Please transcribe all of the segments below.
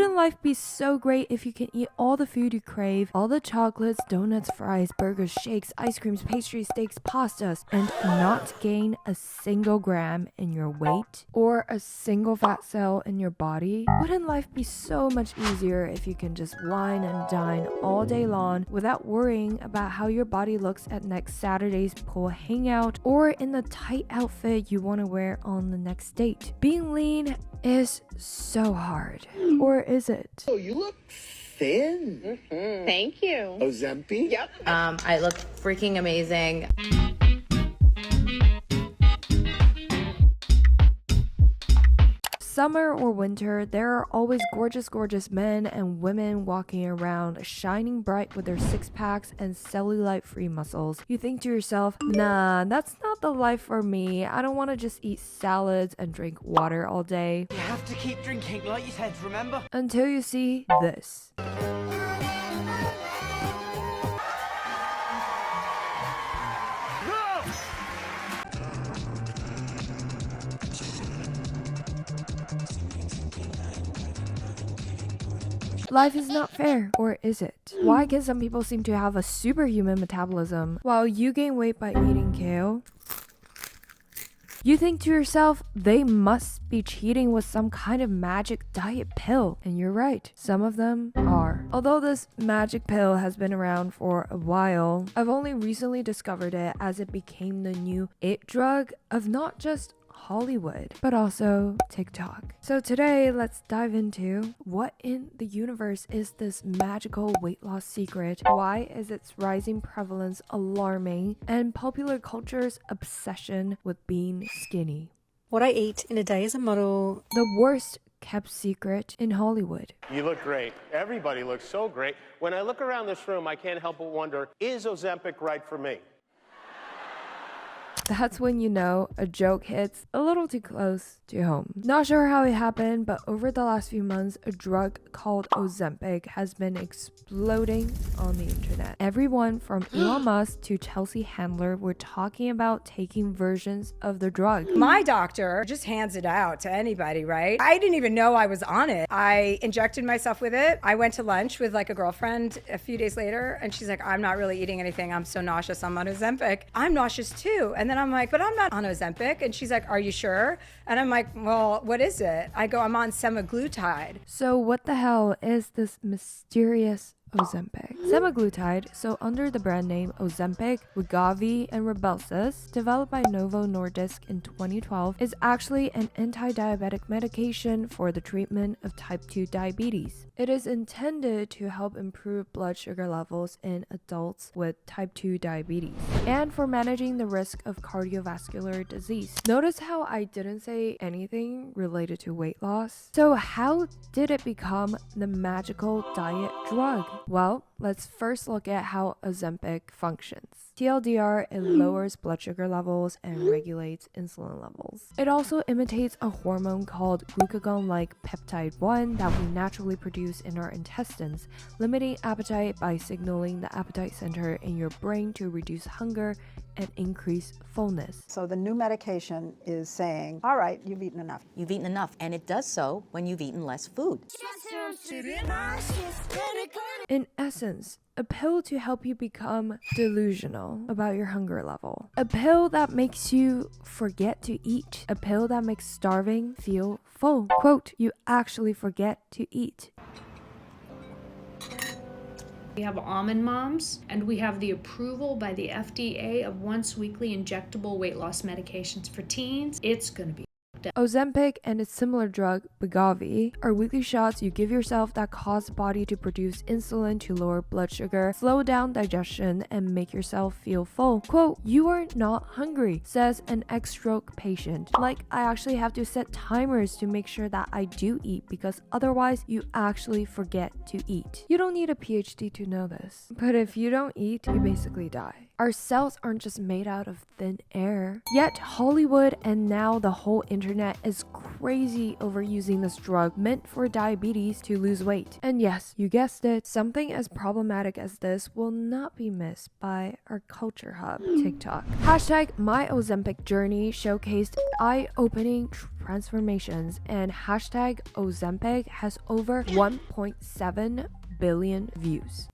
Wouldn't life be so great if you can eat all the food you crave, all the chocolates, donuts, fries, burgers, shakes, ice creams, pastries, steaks, pastas, and not gain a single gram in your weight or a single fat cell in your body? Wouldn't life be so much easier if you can just wine and dine all day long without worrying about how your body looks at next Saturday's pool hangout or in the tight outfit you want to wear on the next date? Being lean is so hard. Or is it? Oh, you look thin. Thank you. Ozempic? Yep. I look freaking amazing. Summer or winter, there are always gorgeous men and women walking around shining bright with their six-packs and cellulite-free muscles. You think to yourself, nah, that's not the life for me. I don't want to just eat salads and drink water all day. You have to keep drinking like you said, remember? Until you see this. Life is not fair, or is it? Why can some people seem to have a superhuman metabolism while you gain weight by eating kale? You think to yourself, they must be cheating with some kind of magic diet pill. And you're right, some of them are. Although this magic pill has been around for a while, I've only recently discovered it as it became the new it drug of not just Hollywood, but also TikTok. So today, let's dive into what in the universe is this magical weight loss secret? Why is its rising prevalence alarming? And popular culture's obsession with being skinny. What I eat in a day as a model. The worst kept secret in Hollywood. You look great. Everybody looks so great. When I look around this room, I can't help but wonder, is Ozempic right for me? That's when you know a joke hits a little too close to home. Not sure how it happened, but over the last few months, a drug called Ozempic has been exploding on the internet. Everyone from Elon Musk to Chelsea Handler were talking about taking versions of the drug. My doctor just hands it out to anybody, right? I didn't even know I was on it. I injected myself with it. I went to lunch with like a girlfriend a few days later, and she's like, I'm not really eating anything. I'm so nauseous. I'm on Ozempic. I'm nauseous too. And then I'm like, but I'm not on Ozempic. And she's like, are you sure? And I'm like, well, what is it? I go, I'm on semaglutide. So what the hell is this mysterious Ozempic? Semaglutide, so under the brand name Ozempic, Wegovy, and Rybelsus, developed by Novo Nordisk in 2012, is actually an anti-diabetic medication for the treatment of type 2 diabetes. It is intended to help improve blood sugar levels in adults with type 2 diabetes and for managing the risk of cardiovascular disease. Notice how I didn't say anything related to weight loss? So how did it become the magical diet drug? Well, let's first look at how Ozempic functions. TLDR, it lowers blood sugar levels and regulates insulin levels. It also imitates a hormone called glucagon-like peptide 1 that we naturally produce in our intestines, limiting appetite by signaling the appetite center in your brain to reduce hunger and increase fullness. So the new medication is saying, all right, you've eaten enough. You've eaten enough, and it does so when you've eaten less food. In essence, a pill to help you become delusional about your hunger level. A pill that makes you forget to eat. A pill that makes starving feel full. Quote, you actually forget to eat. We have Almond Moms, and we have the approval by the FDA of once-weekly injectable weight loss medications for teens. It's gonna be Ozempic and its similar drug, Wegovy, are weekly shots you give yourself that cause the body to produce insulin to lower blood sugar, slow down digestion, and make yourself feel full. Quote, you are not hungry, says an ex-stroke patient. Like, I actually have to set timers to make sure that I do eat because otherwise you actually forget to eat. You don't need a PhD to know this. But if you don't eat, you basically die. Our cells aren't just made out of thin air. Yet Hollywood and now the whole internet is crazy over using this drug meant for diabetes to lose weight. And yes, you guessed it, something as problematic as this will not be missed by our culture hub, TikTok. Hashtag my Ozempic journey showcased eye-opening transformations, and hashtag Ozempic has over 1.7 billion views.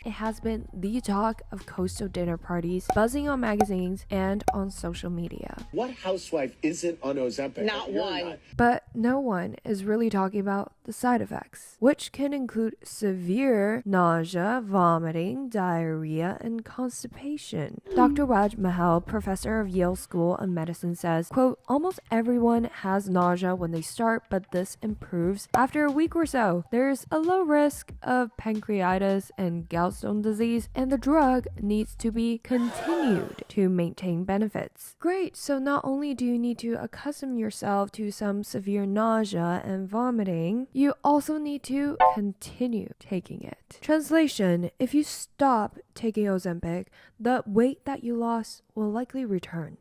It has been the talk of coastal dinner parties, buzzing on magazines, and on social media. What housewife isn't on Ozempic? Not one. But no one is really talking about the side effects, which can include severe nausea, vomiting, diarrhea, and constipation. Dr. Waj Mahal, professor of Yale School of Medicine, says, quote, almost everyone has nausea when they start, but this improves after a week or so. There's a low risk of pancreatitis and gallstone disease, and the drug needs to be continued to maintain benefits. Great, so not only do you need to accustom yourself to some severe nausea and vomiting, you also need to continue taking it. Translation: if you stop taking Ozempic, the weight that you lost will likely return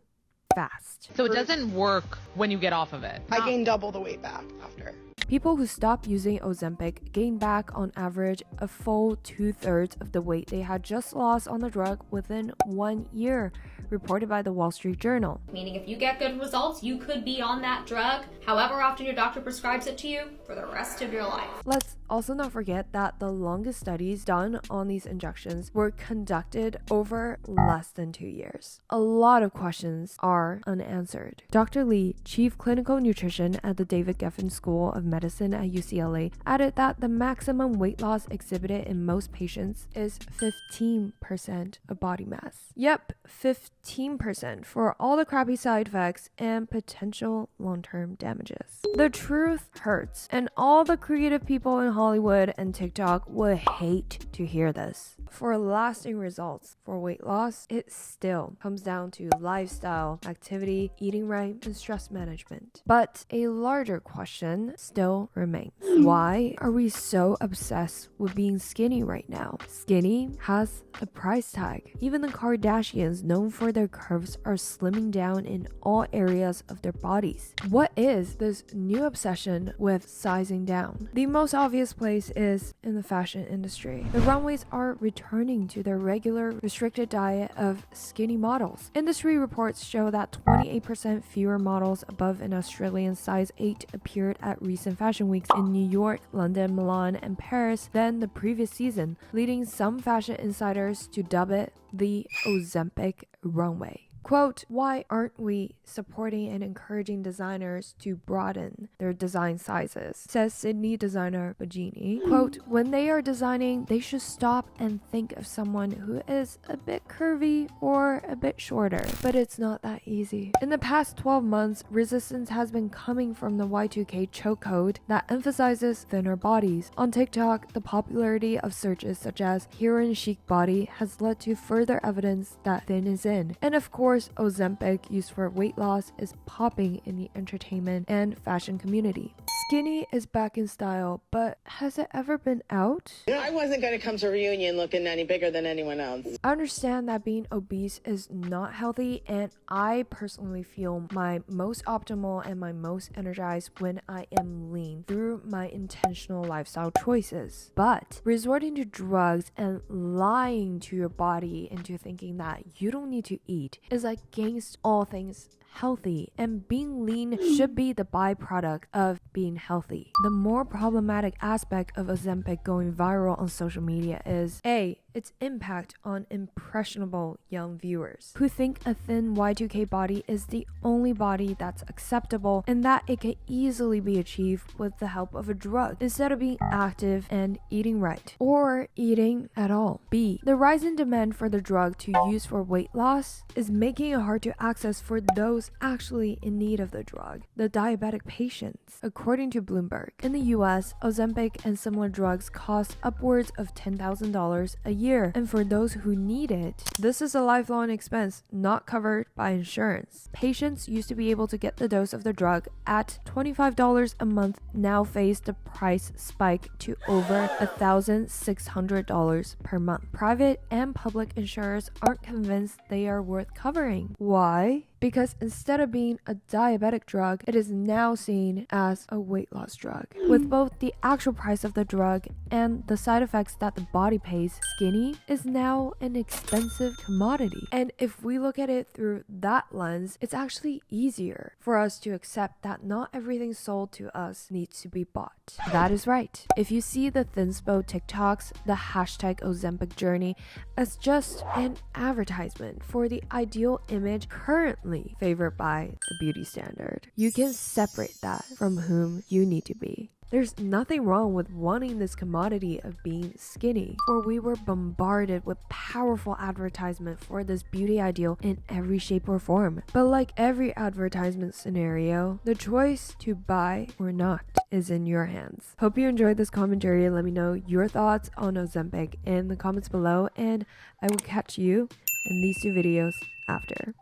fast. So it doesn't work when you get off of it. I gained double the weight back after. People who stop using Ozempic gain back on average a full 2/3 of the weight they had just lost on the drug within 1 year, reported by the Wall Street Journal. Meaning if you get good results, you could be on that drug however often your doctor prescribes it to you for the rest of your life. Let's also not forget that the longest studies done on these injections were conducted over less than 2 years. A lot of questions are unanswered. Dr. Lee, chief clinical nutrition at the David Geffen School of Medicine at UCLA, added that the maximum weight loss exhibited in most patients is 15% of body mass. Yep, 15% for all the crappy side effects and potential long-term damages. The truth hurts, and all the creative people in Hollywood and TikTok would hate to hear this. For lasting results for weight loss, it still comes down to lifestyle, activity, eating right, and stress management. But a larger question still remains. Why are we so obsessed with being skinny right now? Skinny has a price tag. Even the Kardashians, known for their curves, are slimming down in all areas of their bodies. What is this new obsession with sizing down? The most obvious place is in the fashion industry. The runways are returning to their regular restricted diet of skinny models. Industry reports show that 28% fewer models above an Australian size 8 appeared at recent fashion weeks in New York, London, Milan, and Paris than the previous season, leading some fashion insiders to dub it the Ozempic runway. Quote, why aren't we supporting and encouraging designers to broaden their design sizes? Says Sydney designer Bajini. Quote, when they are designing, they should stop and think of someone who is a bit curvy or a bit shorter. But it's not that easy. In the past 12 months, resistance has been coming from the Y2K chokehold that emphasizes thinner bodies. On TikTok, the popularity of searches such as heroin chic body has led to further evidence that thin is in. And of course, Ozempic, used for weight loss, is popping in the entertainment and fashion community. Skinny is back in style, but has it ever been out? I wasn't going to come to a reunion looking any bigger than anyone else. I understand that being obese is not healthy, and I personally feel my most optimal and my most energized when I am lean through my intentional lifestyle choices. But resorting to drugs and lying to your body into thinking that you don't need to eat is against all things healthy, and being lean should be the byproduct of being healthy. The more problematic aspect of Ozempic going viral on social media is A, its impact on impressionable young viewers who think a thin Y2K body is the only body that's acceptable and that it can easily be achieved with the help of a drug instead of being active and eating right or eating at all. B, the rise in demand for the drug to use for weight loss is making it hard to access for those actually in need of the drug, the diabetic patients. According to Bloomberg, in the US, Ozempic and similar drugs cost upwards of $10,000 a year, and for those who need it, this is a lifelong expense not covered by insurance. Patients used to be able to get the dose of the drug at $25 a month, now face the price spike to over $1,600 per month. Private and public insurers aren't convinced they are worth covering. Why? Because instead of being a diabetic drug, it is now seen as a weight loss drug. With both the actual price of the drug and the side effects that the body pays, skinny is now an expensive commodity. And if we look at it through that lens, it's actually easier for us to accept that not everything sold to us needs to be bought. That is right. If you see the thinspo TikToks, the hashtag Ozempic journey as just an advertisement for the ideal image currently favored by the beauty standard, you can separate that from whom you need to be. There's nothing wrong with wanting this commodity of being skinny, for we were bombarded with powerful advertisement for this beauty ideal in every shape or form. But like every advertisement scenario, the choice to buy or not is in your hands. Hope you enjoyed this commentary. Let me know your thoughts on Ozempic in the comments below, and I will catch you in these 2 videos after.